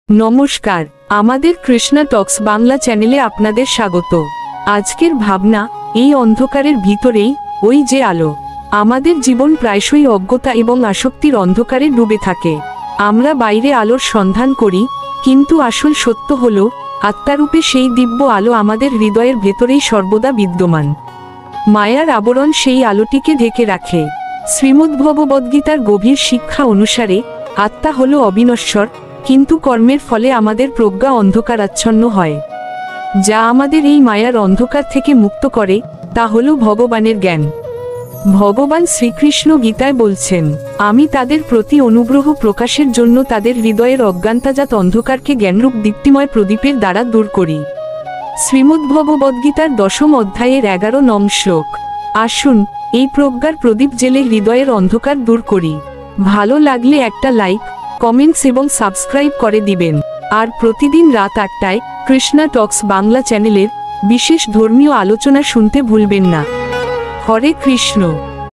নমস্কার, আমাদের কৃষ্ণা টক্স বাংলা চ্যানেলে আপনাদের স্বাগত। আজকের ভাবনা, এই অন্ধকারের ভিতরেই ওই যে আলো। আমাদের জীবন প্রায়শই অজ্ঞতা এবং আসক্তির অন্ধকারে ডুবে থাকে। আমরা বাইরে আলোর সন্ধান করি, কিন্তু আসল সত্য হল আত্মারূপে সেই দিব্য আলো আমাদের হৃদয়ের ভেতরেই সর্বদা বিদ্যমান। মায়ার আবরণ সেই আলোটিকে ঢেকে রাখে। শ্রীমদ্ভগবদ্গীতার গভীর শিক্ষা অনুসারে আত্মা হল অবিনশ্বর, কিন্তু কর্মের ফলে আমাদের প্রজ্ঞা অন্ধকারাচ্ছন্ন হয়। যা আমাদের এই মায়ার অন্ধকার থেকে মুক্ত করে তা হল ভগবানের জ্ঞান। ভগবান শ্রীকৃষ্ণ গীতায় বলছেন, আমি তাদের প্রতি অনুগ্রহ প্রকাশের জন্য তাদের হৃদয়ের অজ্ঞানতাজাত অন্ধকারকে জ্ঞানরূপ দীপ্তিময় প্রদীপের দ্বারা দূর করি। শ্রীমদ্ভগবদ্গীতার 10ম অধ্যায়ের 11 নং শ্লোক। আসুন, এই প্রজ্ঞার প্রদীপ জেলে হৃদয়ের অন্ধকার দূর করি। ভালো লাগলে একটা লাইক, কমেন্টস এবং সাবস্ক্রাইব করে দিবেন। আর প্রতিদিন রাত 8টায় কৃষ্ণা টক্স বাংলা চ্যানেলের বিশেষ ধর্মীয় আলোচনা শুনতে ভুলবেন না। হরে কৃষ্ণ।